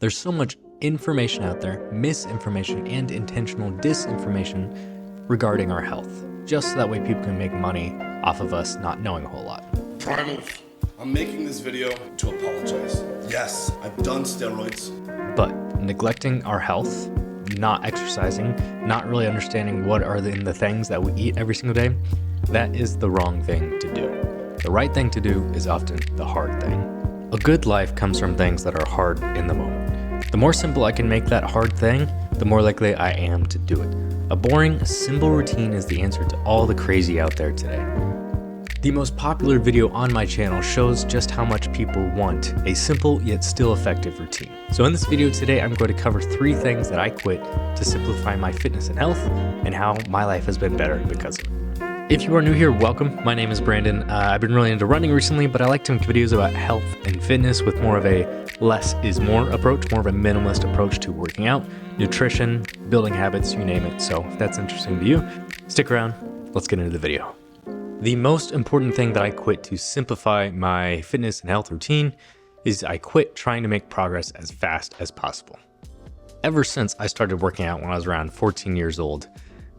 There's so much information out there, misinformation and intentional disinformation regarding our health, just so that way people can make money off of us not knowing a whole lot. I'm making this video to apologize. Yes, I've done steroids. But neglecting our health, not exercising, not really understanding what are in the things that we eat every single day, that is the wrong thing to do. The right thing to do is often the hard thing. A good life comes from things that are hard in the moment. The more simple I can make that hard thing, the more likely I am to do it. A boring, simple routine is the answer to all the crazy out there today. The most popular video on my channel shows just how much people want a simple yet still effective routine. So in this video today, I'm going to cover 3 things that I quit to simplify my fitness and health and how my life has been better because of it. If you are new here, welcome. My name is Brandon. I've been really into running recently, but I like to make videos about health and fitness with more of a less is more approach, more of a minimalist approach to working out, nutrition, building habits, you name it. So if that's interesting to you, stick around. Let's get into the video. The most important thing that I quit to simplify my fitness and health routine is I quit trying to make progress as fast as possible. Ever since I started working out when I was around 14 years old,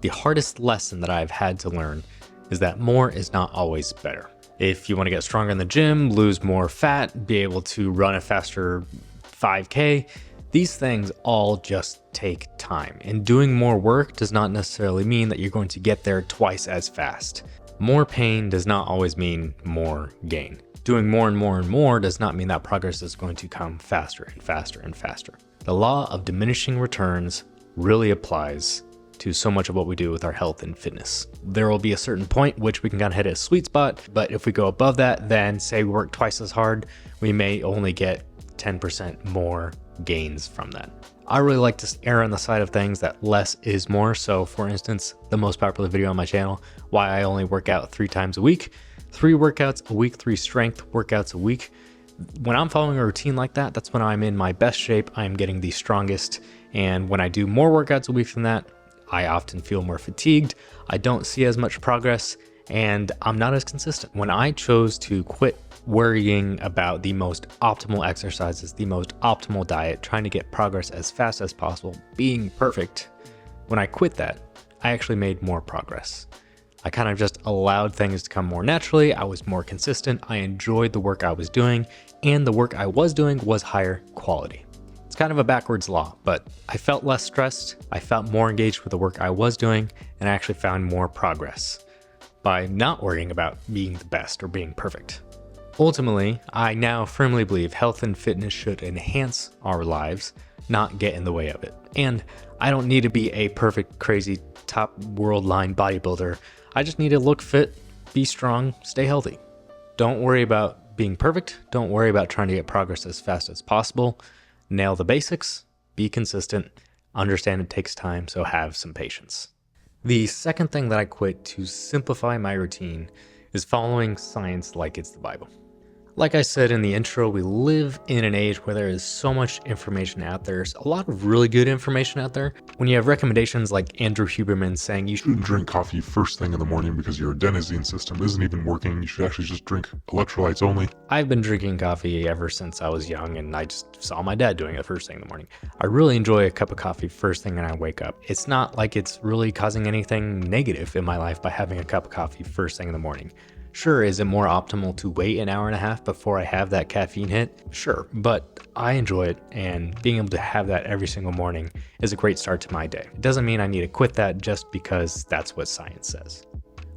the hardest lesson that I've had to learn is that more is not always better. If you want to get stronger in the gym, lose more fat, be able to run a faster 5K, these things all just take time. And doing more work does not necessarily mean that you're going to get there twice as fast. More pain does not always mean more gain. Doing more and more and more does not mean that progress is going to come faster and faster and faster. The law of diminishing returns really applies to so much of what we do with our health and fitness. There will be a certain point which we can kind of hit a sweet spot, but if we go above that, then say we work twice as hard, we may only get 10% more gains from that. I really like to err on the side of things that less is more. So for instance, the most popular video on my channel, why I only work out 3 times a week, 3 workouts a week, 3 strength workouts a week. When I'm following a routine like that, that's when I'm in my best shape. I'm getting the strongest. And when I do more workouts a week than that, I often feel more fatigued. I don't see as much progress and I'm not as consistent. When I chose to quit worrying about the most optimal exercises, the most optimal diet, trying to get progress as fast as possible, being perfect, when I quit that, I actually made more progress. I kind of just allowed things to come more naturally. I was more consistent. I enjoyed the work I was doing, and the work I was doing was higher quality. It's kind of a backwards law, but I felt less stressed. I felt more engaged with the work I was doing, and I actually found more progress by not worrying about being the best or being perfect. Ultimately, I now firmly believe health and fitness should enhance our lives, not get in the way of it. And I don't need to be a perfect, crazy, top world line bodybuilder. I just need to look fit, be strong, stay healthy. Don't worry about being perfect. Don't worry about trying to get progress as fast as possible. Nail the basics, be consistent, understand it takes time, so have some patience. The second thing that I quit to simplify my routine is following science like it's the Bible. Like I said in the intro, we live in an age where there is so much information out there. There's a lot of really good information out there. When you have recommendations like Andrew Huberman saying you shouldn't drink coffee first thing in the morning because your adenosine system isn't even working. You should actually just drink electrolytes only. I've been drinking coffee ever since I was young, and I just saw my dad doing it first thing in the morning. I really enjoy a cup of coffee first thing when I wake up. It's not like it's really causing anything negative in my life by having a cup of coffee first thing in the morning. Sure, is it more optimal to wait an hour and a half before I have that caffeine hit? Sure, but I enjoy it, and being able to have that every single morning is a great start to my day. It doesn't mean I need to quit that just because that's what science says.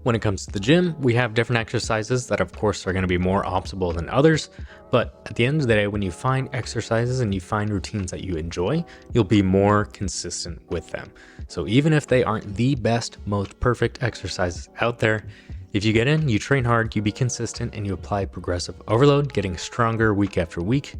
When it comes to the gym, we have different exercises that of course are going to be more optimal than others, but at the end of the day, when you find exercises and you find routines that you enjoy, you'll be more consistent with them. So even if they aren't the best, most perfect exercises out there, if you get in, you train hard, you be consistent, and you apply progressive overload, getting stronger week after week,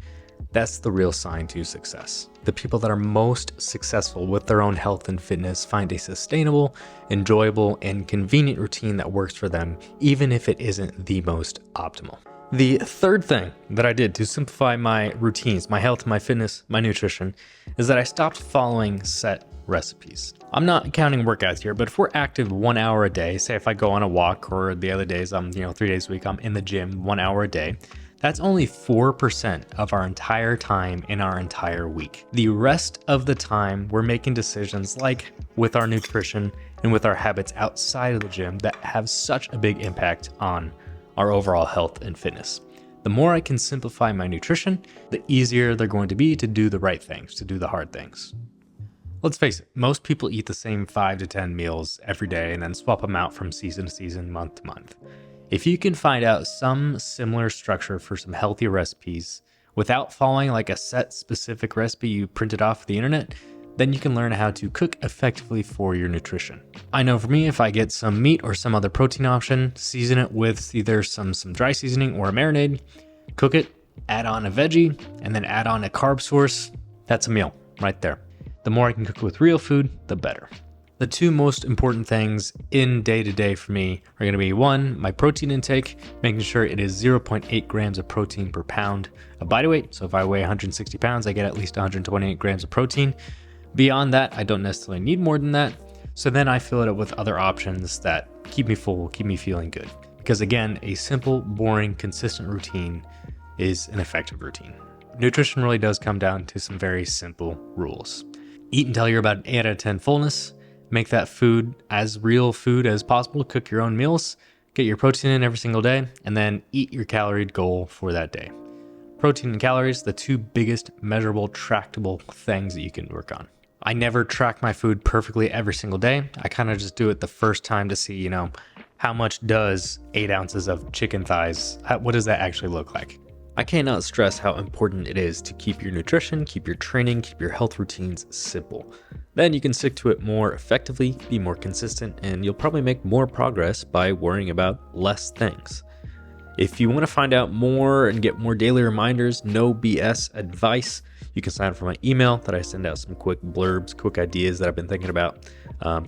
that's the real sign to success. The people that are most successful with their own health and fitness find a sustainable, enjoyable, and convenient routine that works for them, even if it isn't the most optimal. The third thing that I did to simplify my routines, my health, my fitness, my nutrition, is that I stopped following set recipes. I'm not counting workouts here, but if we're active 1 hour a day, say if I go on a walk, or the other days 3 days a week, I'm in the gym 1 hour a day, That's only 4% of our entire time in our entire week. The rest of the time, we're making decisions like with our nutrition and with our habits outside of the gym that have such a big impact on our overall health and fitness. The more I can simplify my nutrition, the easier they're going to be to do the right things, to do the hard things. Let's face it, most people eat the same 5 to 10 meals every day and then swap them out from season to season, month to month. If you can find out some similar structure for some healthy recipes without following like a set specific recipe you printed off the internet, then you can learn how to cook effectively for your nutrition. I know for me, if I get some meat or some other protein option, season it with either some dry seasoning or a marinade, cook it, add on a veggie, and then add on a carb source, that's a meal right there. The more I can cook with real food, the better. The two most important things in day-to-day for me are going to be one, my protein intake, making sure it is 0.8 grams of protein per pound of body weight. So if I weigh 160 pounds, I get at least 128 grams of protein. Beyond that, I don't necessarily need more than that. So then I fill it up with other options that keep me full, keep me feeling good. Because again, a simple, boring, consistent routine is an effective routine. Nutrition really does come down to some very simple rules. Eat until you're about an 8 out of 10 fullness. Make that food as real food as possible. Cook your own meals. Get your protein in every single day. And then eat your calorie goal for that day. Protein and calories, the two biggest measurable, tractable things that you can work on. I never track my food perfectly every single day. I kind of just do it the first time to see, how much does 8 ounces of chicken thighs, what does that actually look like? I cannot stress how important it is to keep your nutrition, keep your training, keep your health routines simple. Then you can stick to it more effectively, be more consistent, and you'll probably make more progress by worrying about less things. If you want to find out more and get more daily reminders, no BS advice, you can sign up for my email that I send out some quick blurbs, quick ideas that I've been thinking about,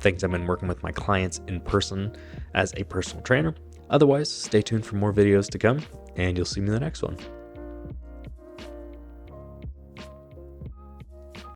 things I've been working with my clients in person as a personal trainer. Otherwise, stay tuned for more videos to come, and you'll see me in the next one.